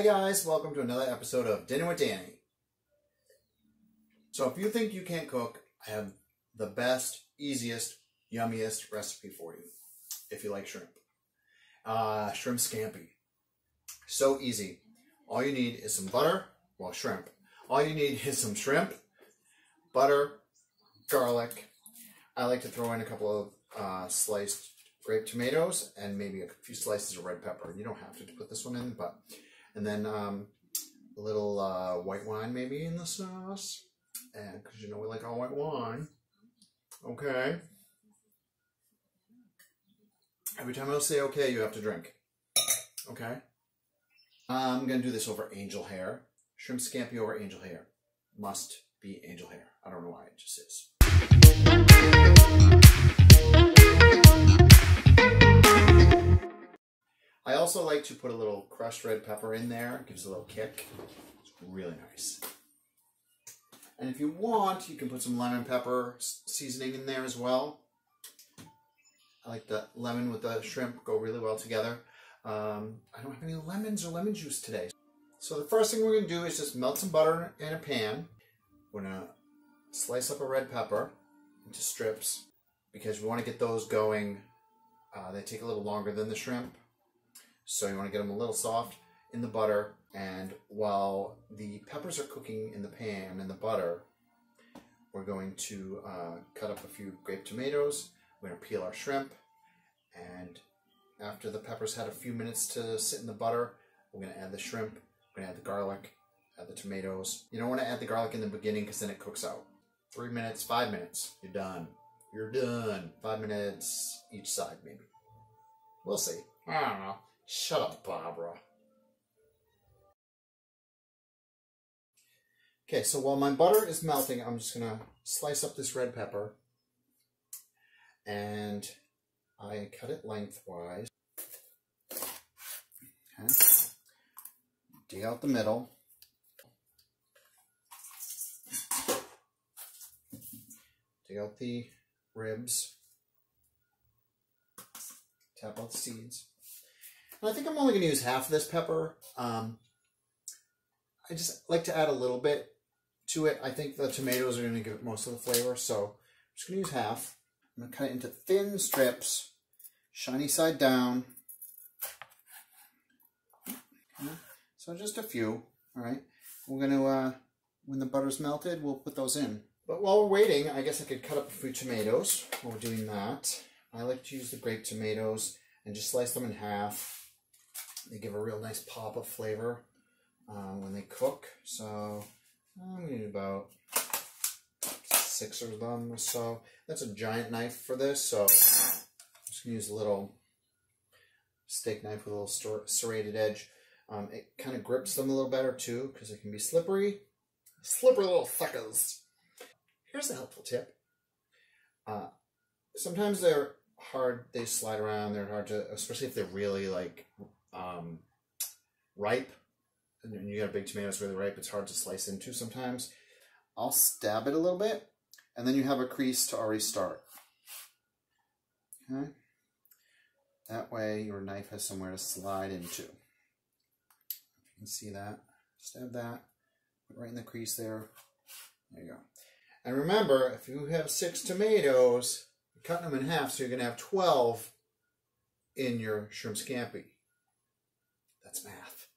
guys, welcome to another episode of Dinner with Danny. So if you think you can't cook, I have the best, easiest, yummiest recipe for you. If you like shrimp. Shrimp scampi. So easy. All you need is some butter, well, shrimp. All you need is some shrimp, butter, garlic. I like to throw in a couple of sliced grape tomatoes and maybe a few slices of red pepper. You don't have to put this one in, but and then a little white wine maybe in the sauce, and because you know we like all white wine. Okay. Every time I say okay, you have to drink. Okay. I'm gonna do this over angel hair. Shrimp scampi over angel hair. Must be angel hair. I don't know why, it just is. I also like to put a little crushed red pepper in there. It gives a little kick. It's really nice. And if you want, you can put some lemon pepper seasoning in there as well. I like the lemon with the shrimp go really well together. I don't have any lemons or lemon juice today. So the first thing we're going to do is just melt some butter in a pan. We're going to slice up a red pepper into strips because we want to get those going. They take a little longer than the shrimp. So you want to get them a little soft in the butter. And while the peppers are cooking in the pan and the butter, we're going to cut up a few grape tomatoes. We're going to peel our shrimp. And after the peppers had a few minutes to sit in the butter, we're going to add the shrimp. We're going to add the garlic, add the tomatoes. You don't want to add the garlic in the beginning because then it cooks out. 3 minutes, 5 minutes, you're done. You're done. 5 minutes each side, maybe. We'll see. I don't know. Shut up, Barbara. Okay, so while my butter is melting, I'm just going to slice up this red pepper. And I cut it lengthwise. Okay. Dig out the middle. Dig out the ribs. Tap out the seeds. And I think I'm only going to use half of this pepper. I just like to add a little bit to it. I think the tomatoes are going to give it most of the flavor, so I'm just going to use half. I'm going to cut it into thin strips, shiny side down. Okay. So just a few, all right? We're going to, when the butter's melted, we'll put those in. But while we're waiting, I guess I could cut up a few tomatoes while we're doing that. I like to use the grape tomatoes and just slice them in half. They give a real nice pop of flavor when they cook. So I'm going to do about 6 of them or so. That's a giant knife for this, so I'm just going to use a little steak knife with a little serrated edge. It kind of grips them a little better too because it can be slippery. Slippery little suckers. Here's a helpful tip. Sometimes they're hard, they slide around, they're hard to, especially if they're really like ripe. And you got a big tomato that's really ripe, it's hard to slice into sometimes. I'll stab it a little bit, and then you have a crease to already start. Okay? That way your knife has somewhere to slide into. You can see that. Stab that, put right in the crease there. There you go. And remember, if you have 6 tomatoes, you're cutting them in half, so you're going to have 12 in your shrimp scampi. That's math.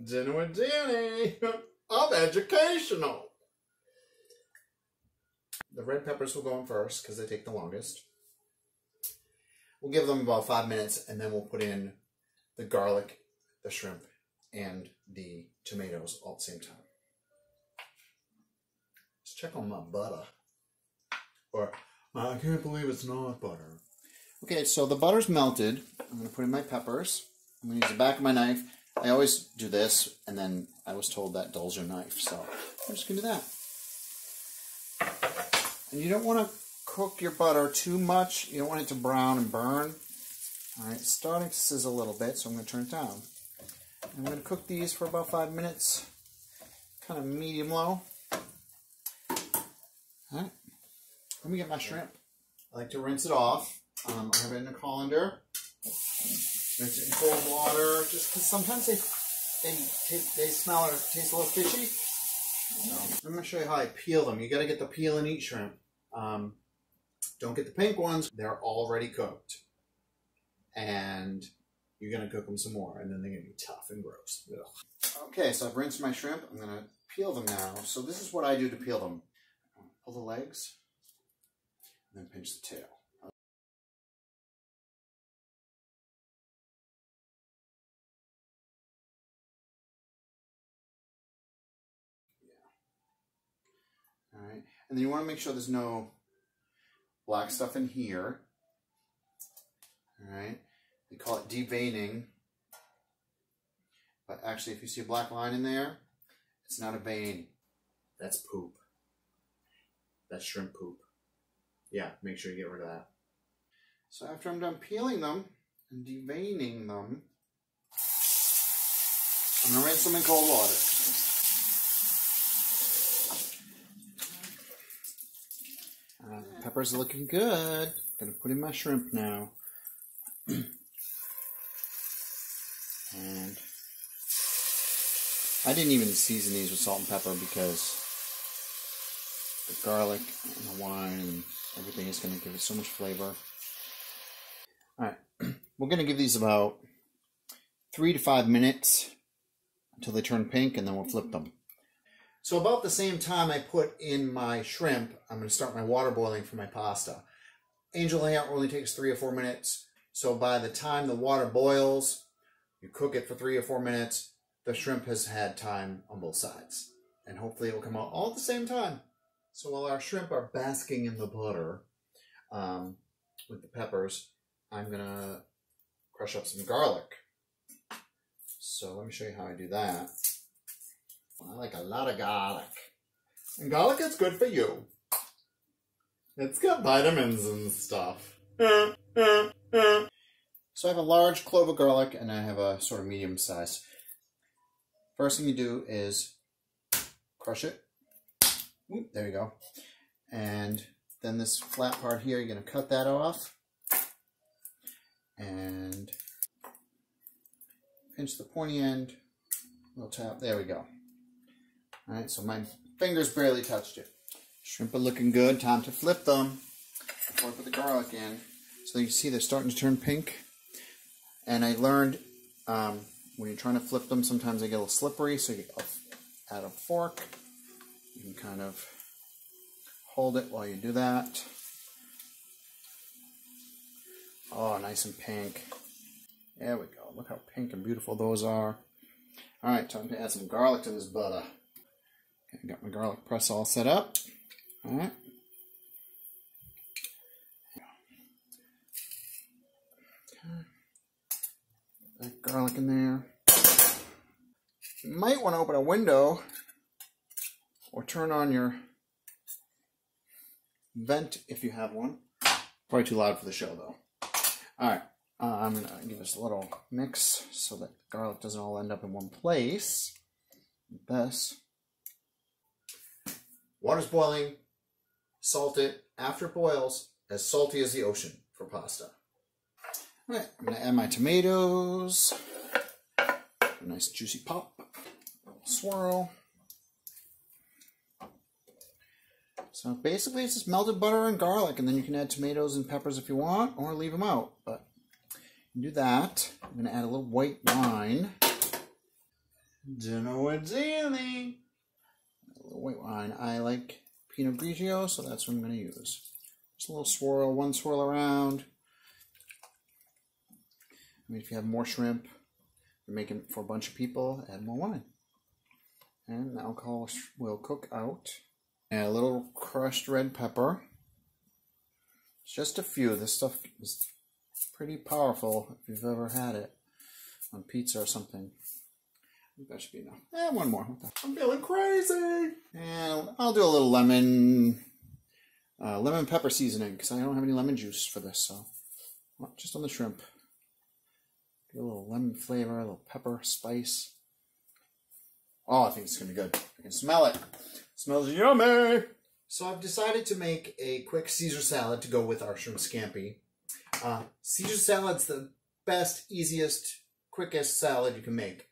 Dinner with Danny. I'm educational. The red peppers will go in first because they take the longest. We'll give them about 5 minutes and then we'll put in the garlic, the shrimp, and the tomatoes all at the same time. Let's check on my butter. Or, I can't believe it's not butter. Okay, so the butter's melted. I'm going to put in my peppers. I'm going to use the back of my knife. I always do this, and then I was told that dulls your knife, so I'm just going to do that. And you don't want to cook your butter too much. You don't want it to brown and burn. All right, it's starting to sizzle a little bit, so I'm going to turn it down. I'm going to cook these for about 5 minutes, kind of medium-low. All right, let me get my shrimp. I like to rinse it off. I have it in a colander. Rinse it in cold water, just because sometimes they smell or taste a little fishy. So I'm going to show you how I peel them. You got to get the peel and eat shrimp. Don't get the pink ones. They're already cooked. And you're going to cook them some more, and then they're going to be tough and gross. Ugh. Okay, so I've rinsed my shrimp. I'm going to peel them now. So this is what I do to peel them. Pull the legs, and then pinch the tail. All right, and then you want to make sure there's no black stuff in here. All right, they call it deveining, but actually if you see a black line in there, it's not a vein, that's poop. That's shrimp poop. Yeah, make sure you get rid of that. So after I'm done peeling them and deveining them, I'm going to rinse them in cold water. Peppers are looking good. I'm going to put in my shrimp now. And I didn't even season these with salt and pepper because the garlic and the wine and everything is going to give it so much flavor. Alright, we're going to give these about 3 to 5 minutes until they turn pink, and then we'll flip them. So about the same time I put in my shrimp, I'm going to start my water boiling for my pasta. Angel layout only takes 3 or 4 minutes. So by the time the water boils, you cook it for 3 or 4 minutes, the shrimp has had time on both sides. And hopefully it will come out all at the same time. So while our shrimp are basking in the butter with the peppers, I'm going to crush up some garlic. So let me show you how I do that. I like a lot of garlic. And garlic is good for you. It's got vitamins and stuff. So I have a large clove of garlic and I have a sort of medium size. First thing you do is crush it. Oop, there you go. And then this flat part here, you're going to cut that off. And pinch the pointy end. Little tap. There we go. Alright, so my fingers barely touched it. Shrimp are looking good. Time to flip them before I put the garlic in. So you can see they're starting to turn pink. And I learned when you're trying to flip them, sometimes they get a little slippery. So you add a fork. You can kind of hold it while you do that. Oh, nice and pink. There we go. Look how pink and beautiful those are. Alright, time to add some garlic to this butter. Okay, got my garlic press all set up. Alright. That garlic in there. You might want to open a window or turn on your vent if you have one. Probably too loud for the show though. Alright, I'm going to give this a little mix so that the garlic doesn't all end up in one place. Like this. Water's boiling. Salt it. After it boils, as salty as the ocean for pasta. Alright, I'm going to add my tomatoes. A nice juicy pop. A little swirl. So basically it's just melted butter and garlic, and then you can add tomatoes and peppers if you want, or leave them out. But you do that. I'm going to add a little white wine. Dinner with Daily. A little white wine. I like Pinot Grigio, so that's what I'm going to use. Just a little swirl, one swirl around. I mean, if you have more shrimp, you're making for a bunch of people, add more wine. And the alcohol will cook out. And a little crushed red pepper. Just a few. This stuff is pretty powerful if you've ever had it on pizza or something. I think that should be enough. One more. I'm feeling crazy. And I'll do a little lemon pepper seasoning because I don't have any lemon juice for this. So just on the shrimp. Get a little lemon flavor, a little pepper, spice. Oh, I think it's going to be good. I can smell it. Smells yummy! So I've decided to make a quick Caesar salad to go with our shrimp scampi. Caesar salad's the best, easiest, quickest salad you can make.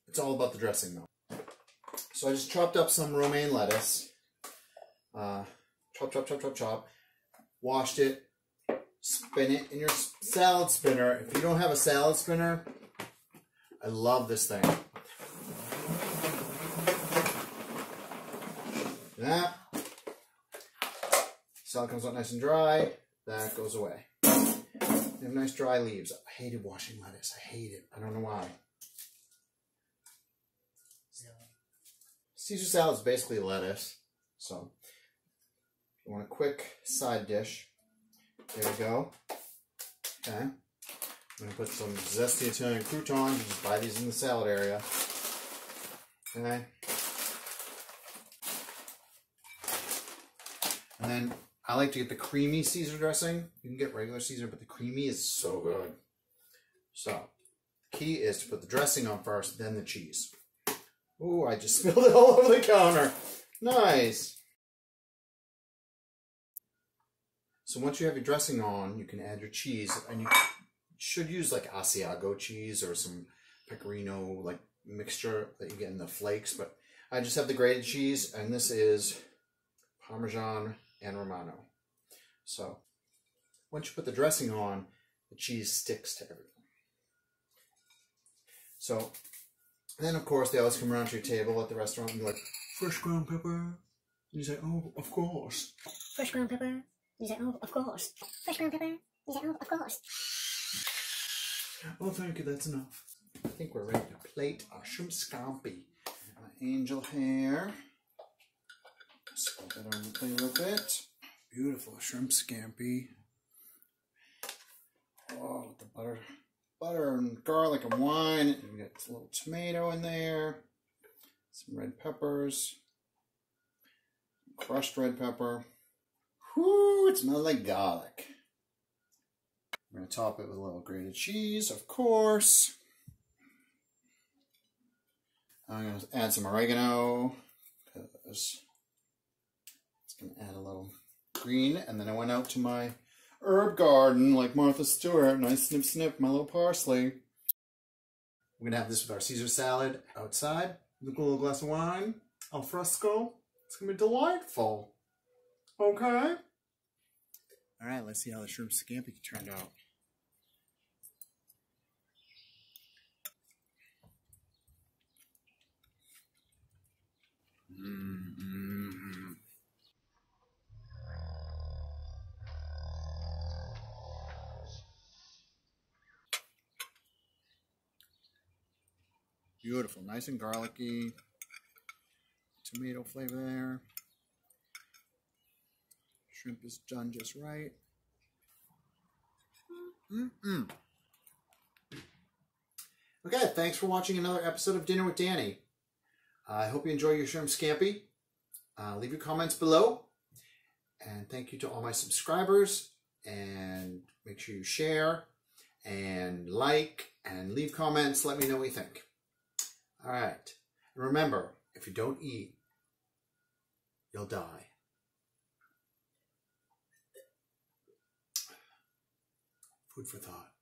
It's all about the dressing though. So I just chopped up some romaine lettuce. Chop. Washed it. Spin it in your salad spinner. If you don't have a salad spinner, I love this thing. That. Salad comes out nice and dry. That goes away. They have nice dry leaves. I hated washing lettuce. I hate it. I don't know why. Caesar salad is basically lettuce. So, if you want a quick side dish, there we go. Okay. I'm going to put some zesty Italian croutons. You just buy these in the salad area. Okay. And then I like to get the creamy Caesar dressing. You can get regular Caesar, but the creamy is so good. So, the key is to put the dressing on first, then the cheese. Ooh, I just spilled it all over the counter. Nice. So once you have your dressing on, you can add your cheese. And you should use like Asiago cheese or some pecorino like mixture that you get in the flakes. But I just have the grated cheese, and this is Parmesan and Romano. So once you put the dressing on, the cheese sticks to everything. So then, of course, they always come around to your table at the restaurant and be like, fresh ground pepper. And you say, oh, of course. Fresh ground pepper. You say, oh, of course. Fresh ground pepper. You say, oh, of course. Oh, thank you. That's enough. I think we're ready to plate our shrimp scampi. My angel hair. Just put that on the plate a little bit. Beautiful shrimp scampi. Oh, with the butter and garlic and wine. And we got a little tomato in there. Some red peppers. Crushed red pepper. Whoo, it smells like garlic. We're going to top it with a little grated cheese, of course. I'm going to add some oregano because it's going to add a little green. And then I went out to my herb garden like Martha Stewart. Nice snip snip, my little parsley. We're going to have this with our Caesar salad outside with a little glass of wine, al fresco. It's going to be delightful. Okay. All right, let's see how the shrimp scampi turned out. Beautiful, nice and garlicky. Tomato flavor there. Shrimp is done just right. Okay, thanks for watching another episode of Dinner with Danny. I hope you enjoy your shrimp scampi. Leave your comments below. And thank you to all my subscribers. And make sure you share and like and leave comments. Let me know what you think. All right. And remember, if you don't eat, you'll die. Food for thought.